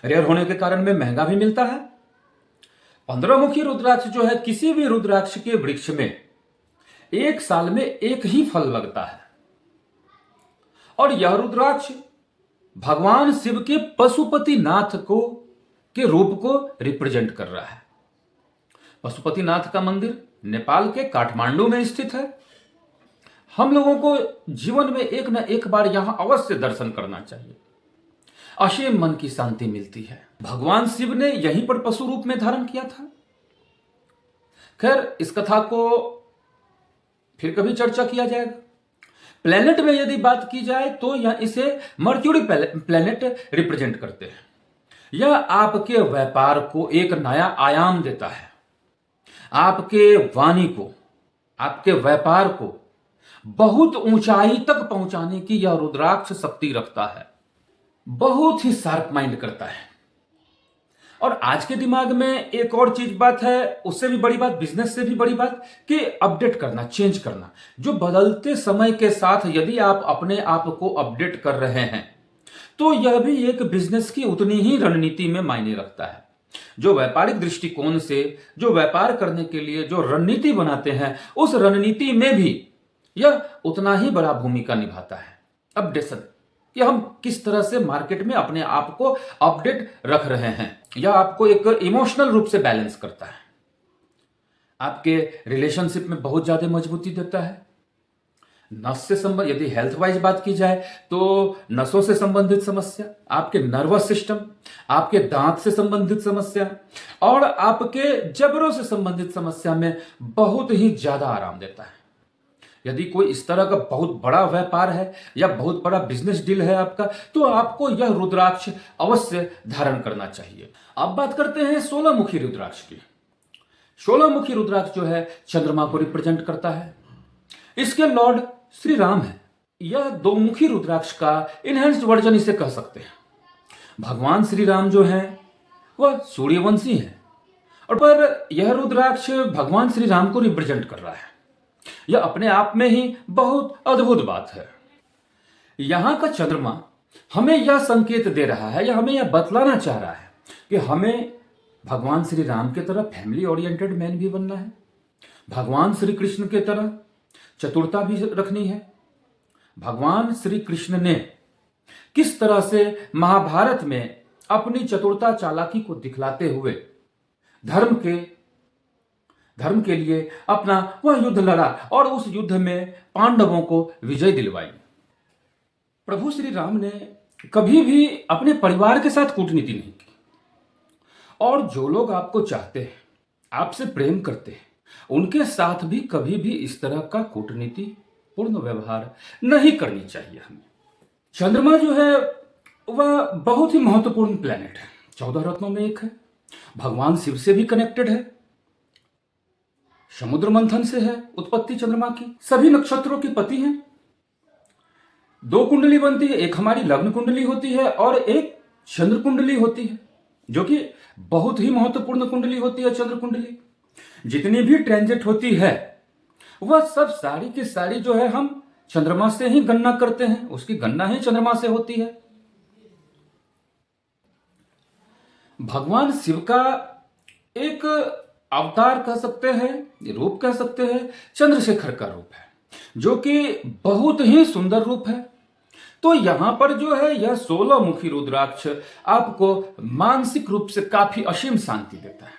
रेयर होने के कारण में महंगा भी मिलता है। 15 मुखी रुद्राक्ष जो है, किसी भी रुद्राक्ष के वृक्ष में एक साल में एक ही फल लगता है, और यह रुद्राक्ष भगवान शिव के पशुपतिनाथ को के रूप को रिप्रेजेंट कर रहा है। पशुपतिनाथ का मंदिर नेपाल के काठमांडू में स्थित है। हम लोगों को जीवन में एक न एक बार यहां अवश्य दर्शन करना चाहिए। असीम मन की शांति मिलती है। भगवान शिव ने यहीं पर पशु रूप में धारण किया था। खैर, इस कथा को फिर कभी चर्चा किया जाएगा। प्लेनेट में यदि बात की जाए तो यह इसे मर्क्यूरी प्लेनेट रिप्रेजेंट करते हैं। यह आपके व्यापार को एक नया आयाम देता है। आपके वाणी को, आपके व्यापार को बहुत ऊंचाई तक पहुंचाने की यह रुद्राक्ष शक्ति रखता है। बहुत ही शार्प माइंड करता है। और आज के दिमाग में एक और चीज बात है, उससे भी बड़ी बात, बिजनेस से भी बड़ी बात, कि अपडेट करना, चेंज करना। जो बदलते समय के साथ यदि आप अपने आप को अपडेट कर रहे हैं तो यह भी एक बिजनेस की उतनी ही रणनीति में मायने रखता है। जो व्यापारिक दृष्टिकोण से जो व्यापार करने के लिए जो रणनीति बनाते हैं, उस रणनीति में भी यह उतना ही बड़ा भूमिका निभाता है। अपडेशन, कि हम किस तरह से मार्केट में अपने आप को अपडेट रख रहे हैं। यह आपको एक इमोशनल रूप से बैलेंस करता है। आपके रिलेशनशिप में बहुत ज्यादा मजबूती देता है। नस से संबंध, यदि हेल्थ वाइज बात की जाए तो नसों से संबंधित समस्या, आपके नर्वस सिस्टम, आपके दांत से संबंधित समस्या और आपके जबड़ों से संबंधित समस्या में बहुत ही ज्यादा आराम देता है। यदि कोई इस तरह का बहुत बड़ा व्यापार है या बहुत बड़ा बिजनेस डील है आपका, तो आपको यह रुद्राक्ष अवश्य धारण करना चाहिए। अब बात करते हैं 16 मुखी रुद्राक्ष की। 16 मुखी रुद्राक्ष जो है चंद्रमा को रिप्रेजेंट करता है। इसके लॉर्ड श्री राम है। यह 2 मुखी रुद्राक्ष का इनहेंस्ड वर्जन इसे कह सकते हैं। भगवान श्री राम जो है वह सूर्यवंशी है, और पर यह रुद्राक्ष भगवान श्री राम को रिप्रेजेंट कर रहा है। यह अपने आप में ही बहुत अद्भुत बात है। यहां का चंद्रमा हमें यह संकेत दे रहा है या हमें यह बतलाना चाह रहा है कि हमें भगवान श्री राम की तरह फैमिली ओरिएंटेड मैन भी बनना है। भगवान श्री कृष्ण की तरह चतुरता भी रखनी है। भगवान श्री कृष्ण ने किस तरह से महाभारत में अपनी चतुरता चालाकी को दिखलाते हुए धर्म के लिए अपना वह युद्ध लड़ा और उस युद्ध में पांडवों को विजय दिलवाई। प्रभु श्री राम ने कभी भी अपने परिवार के साथ कूटनीति नहीं की, और जो लोग आपको चाहते हैं, आपसे प्रेम करते हैं, उनके साथ भी कभी भी इस तरह का कूटनीति पूर्ण व्यवहार नहीं करनी चाहिए हमें। चंद्रमा जो है वह बहुत ही महत्वपूर्ण प्लेनेट है। 14 रत्नों में एक है। भगवान शिव से भी कनेक्टेड है। समुद्र मंथन से है उत्पत्ति चंद्रमा की। सभी नक्षत्रों की पति हैं। 2 कुंडली बनती है, एक हमारी लग्न कुंडली होती है और एक चंद्र कुंडली होती है, जो कि बहुत ही महत्वपूर्ण कुंडली होती है। चंद्र कुंडली जितनी भी ट्रांजिट होती है वह सब सारी की सारी जो है हम चंद्रमा से ही गणना करते हैं। उसकी गणना ही चंद्रमा से होती है। भगवान शिव का एक अवतार कह सकते हैं, रूप कह सकते हैं, चंद्रशेखर का रूप है, जो कि बहुत ही सुंदर रूप है। तो यहां पर जो है यह 16 मुखी रुद्राक्ष आपको मानसिक रूप से काफी असीम शांति देता है,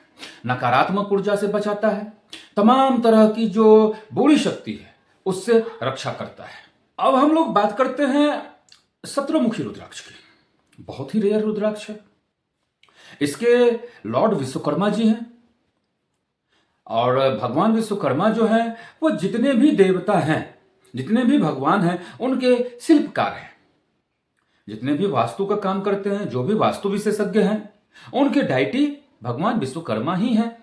नकारात्मक ऊर्जा से बचाता है, तमाम तरह की जो बुरी शक्ति है उससे रक्षा करता है। अब हम लोग बात करते हैं 17 मुखी रुद्राक्ष की। बहुत ही रेयर रुद्राक्ष है। इसके लॉर्ड विश्वकर्मा जी हैं, और भगवान विश्वकर्मा जो है वो जितने भी देवता हैं, जितने भी भगवान हैं, उनके शिल्पकार हैं। जितने भी वास्तु का काम करते हैं, जो भी वास्तु विशेषज्ञ हैं, उनके डायटी भगवान विश्वकर्मा ही हैं।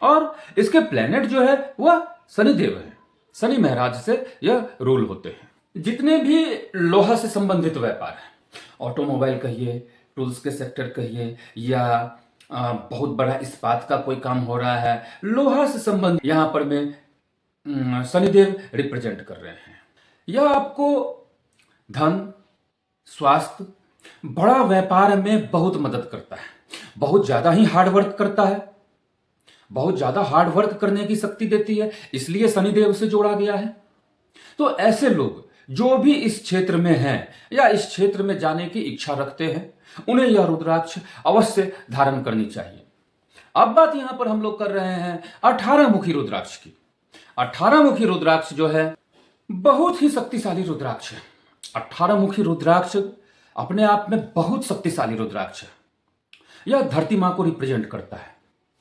और इसके प्लेनेट जो है वह शनिदेव है। शनि महाराज से यह रूल होते हैं। जितने भी लोहा से संबंधित व्यापार है ऑटोमोबाइल कहिए, टूल्स के सेक्टर कहिए, या बहुत बड़ा इस्पात का कोई काम हो रहा है, लोहा से संबंधित यहाँ पर में शनिदेव रिप्रेजेंट कर रहे हैं। यह आपको धन, स्वास्थ्य, बड़ा व्यापार में बहुत मदद करता है। बहुत ज्यादा ही हार्ड वर्क करता है, बहुत ज्यादा हार्ड वर्क करने की शक्ति देती है, इसलिए शनिदेव से जोड़ा गया है। तो ऐसे लोग जो भी इस क्षेत्र में हैं या इस क्षेत्र में जाने की इच्छा रखते हैं, उन्हें यह रुद्राक्ष अवश्य धारण करनी चाहिए। अब बात यहां पर हम लोग कर रहे हैं 18 मुखी रुद्राक्ष की। 18 मुखी रुद्राक्ष जो है बहुत ही शक्तिशाली रुद्राक्ष है। 18 मुखी रुद्राक्ष अपने आप में बहुत शक्तिशाली रुद्राक्ष है। यह धरती मां को रिप्रेजेंट करता है,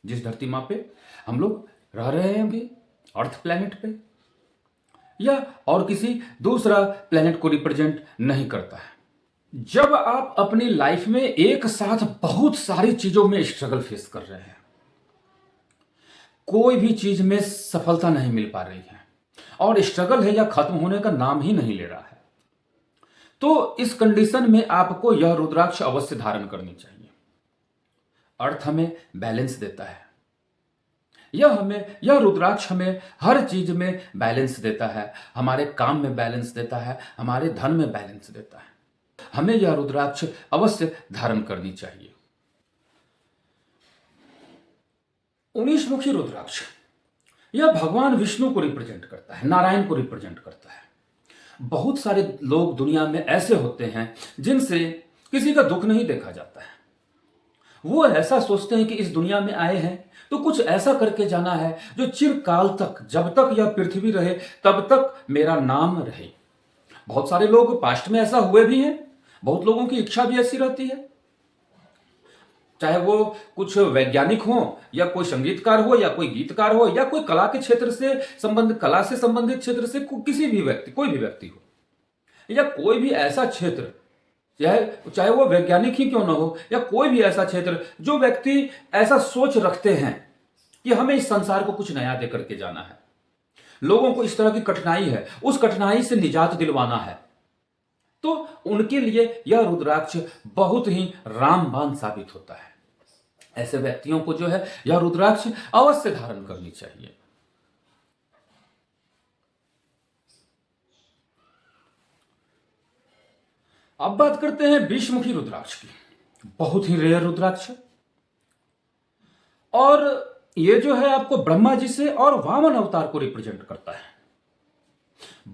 जिस धरती मां पे हम लोग रह रहे हैं अभी, अर्थ प्लेनेट पे, या और किसी दूसरा प्लेनेट को रिप्रेजेंट नहीं करता है। जब आप अपनी लाइफ में एक साथ बहुत सारी चीजों में स्ट्रगल फेस कर रहे हैं, कोई भी चीज में सफलता नहीं मिल पा रही है और स्ट्रगल है या खत्म होने का नाम ही नहीं ले रहा है, तो इस कंडीशन में आपको यह रुद्राक्ष अवश्य धारण करनी चाहिए। अर्थ हमें बैलेंस देता है, यह रुद्राक्ष हमें हर चीज में बैलेंस देता है। हमारे काम में बैलेंस देता है, हमारे धन में बैलेंस देता है। हमें यह रुद्राक्ष अवश्य धारण करनी चाहिए। 19 मुखी रुद्राक्ष यह भगवान विष्णु को रिप्रेजेंट करता है, नारायण को रिप्रेजेंट करता है। बहुत सारे लोग दुनिया में ऐसे होते हैं जिनसे किसी का दुख नहीं देखा जाता है। वो ऐसा सोचते हैं कि इस दुनिया में आए हैं तो कुछ ऐसा करके जाना है जो चिरकाल तक, जब तक यह पृथ्वी रहे तब तक मेरा नाम रहे। बहुत सारे लोग पास्ट में ऐसा हुए भी हैं, बहुत लोगों की इच्छा भी ऐसी रहती है, चाहे वो कुछ वैज्ञानिक हो या कोई संगीतकार हो या कोई गीतकार हो या कोई कला के क्षेत्र से संबंधित क्षेत्र से किसी भी व्यक्ति, कोई भी व्यक्ति हो, या कोई भी ऐसा क्षेत्र, चाहे वो वैज्ञानिक ही क्यों ना हो, या कोई भी ऐसा क्षेत्र जो व्यक्ति ऐसा सोच रखते हैं कि हमें इस संसार को कुछ नया देकर के जाना है, लोगों को इस तरह की कठिनाई है, उस कठिनाई से निजात दिलवाना है, तो उनके लिए यह रुद्राक्ष बहुत ही रामबाण साबित होता है। ऐसे व्यक्तियों को जो है यह रुद्राक्ष अवश्य धारण करनी चाहिए। अब बात करते हैं 20 मुखी रुद्राक्ष की। बहुत ही रेयर रुद्राक्ष है और ये जो है आपको ब्रह्मा जी से और वामन अवतार को रिप्रेजेंट करता है।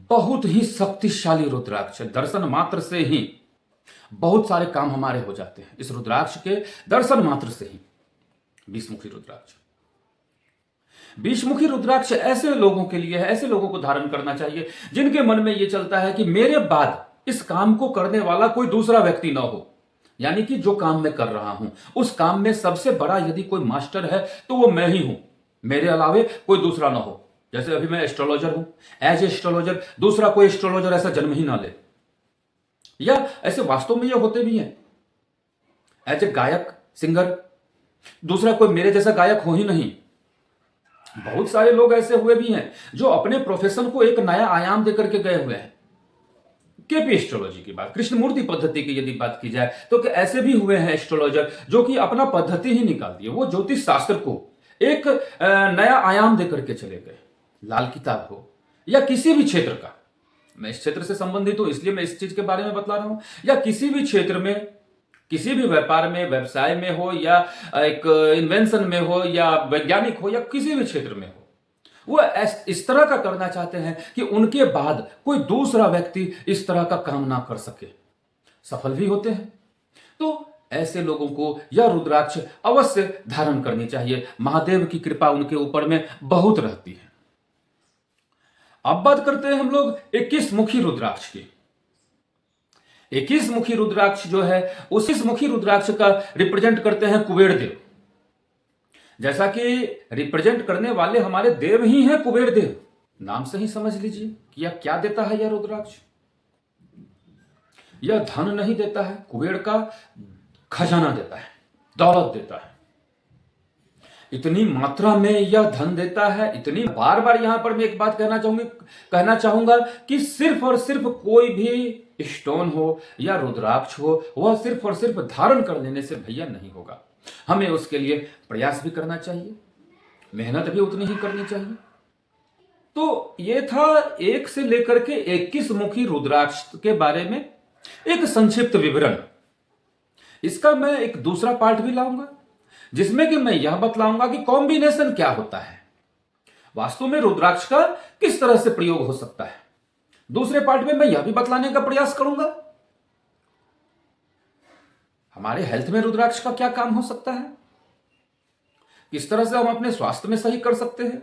बहुत ही शक्तिशाली रुद्राक्ष, दर्शन मात्र से ही बहुत सारे काम हमारे हो जाते हैं इस रुद्राक्ष के दर्शन मात्र से ही। 20 मुखी रुद्राक्ष, 20 मुखी रुद्राक्ष ऐसे लोगों के लिए है, ऐसे लोगों को धारण करना चाहिए जिनके मन में यह चलता है कि मेरे बाद इस काम को करने वाला कोई दूसरा व्यक्ति ना हो, यानी कि जो काम मैं कर रहा हूं उस काम में सबसे बड़ा यदि कोई मास्टर है तो वो मैं ही हूं, मेरे अलावे कोई दूसरा ना हो। जैसे अभी मैं एस्ट्रोलॉजर हूं, एज एस्ट्रोलॉजर दूसरा कोई एस्ट्रोलॉजर ऐसा जन्म ही ना ले, या ऐसे वास्तव में ये होते भी हैं। एज ए गायक, सिंगर दूसरा कोई मेरे जैसा गायक हो ही नहीं। बहुत सारे लोग ऐसे हुए भी हैं जो अपने प्रोफेशन को एक नया आयाम देकर के गए हुए हैं। केपी एस्ट्रोलॉजी की बात, कृष्णमूर्ति पद्धति की यदि बात की जाए तो ऐसे भी हुए हैं एस्ट्रोलॉजर जो कि अपना पद्धति ही निकाल दिए, वो ज्योतिष शास्त्र को एक नया आयाम देकर के चले गए। लाल किताब हो या किसी भी क्षेत्र का, मैं इस क्षेत्र से संबंधित हूं इसलिए मैं इस चीज के बारे में बतला रहा हूं, या किसी भी क्षेत्र में, किसी भी व्यापार में, व्यवसाय में हो या एक इन्वेंशन में हो या वैज्ञानिक हो या किसी भी क्षेत्र में हो, वो इस तरह का करना चाहते हैं कि उनके बाद कोई दूसरा व्यक्ति इस तरह का काम ना कर सके, सफल भी होते हैं। तो ऐसे लोगों को यह रुद्राक्ष अवश्य धारण करनी चाहिए। महादेव की कृपा उनके ऊपर में बहुत रहती है। अब बात करते हैं हम लोग 21 मुखी रुद्राक्ष की। 21 मुखी रुद्राक्ष जो है उस 21 मुखी रुद्राक्ष का रिप्रेजेंट करते हैं कुबेर देव। जैसा कि रिप्रेजेंट करने वाले हमारे देव ही हैं कुबेर देव, नाम से ही समझ लीजिए कि यह क्या देता है। यह रुद्राक्ष यह धन नहीं देता है, कुबेर का खजाना देता है, दौलत देता है। इतनी मात्रा में यह धन देता है, इतनी बार बार यहां पर मैं एक बात कहना चाहूंगा कि सिर्फ और सिर्फ कोई भी स्टोन हो या रुद्राक्ष हो, वह सिर्फ और सिर्फ धारण कर लेने से भैया नहीं होगा। हमें उसके लिए प्रयास भी करना चाहिए, मेहनत भी उतनी ही करनी चाहिए। तो ये था 1 से लेकर के 21 मुखी रुद्राक्ष के बारे में एक संक्षिप्त विवरण। इसका मैं एक दूसरा पार्ट भी लाऊंगा, जिसमें कि मैं यह बतलाऊंगा कि कॉम्बिनेशन क्या होता है, वास्तव में रुद्राक्ष का किस तरह से प्रयोग हो सकता है। दूसरे पार्ट में मैं यह भी बतलाने का प्रयास करूंगा हमारे हेल्थ में रुद्राक्ष का क्या काम हो सकता है, किस तरह से हम अपने स्वास्थ्य में सही कर सकते हैं।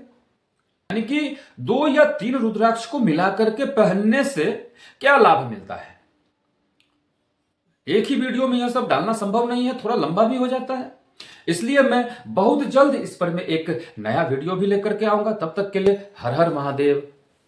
यानी कि 2 या 3 रुद्राक्ष को मिलाकर के पहनने से क्या लाभ मिलता है। एक ही वीडियो में यह सब डालना संभव नहीं है, थोड़ा लंबा भी हो जाता है, इसलिए मैं बहुत जल्द इस पर मैं एक नया वीडियो भी लेकर के आऊंगा। तब तक के लिए हर हर महादेव,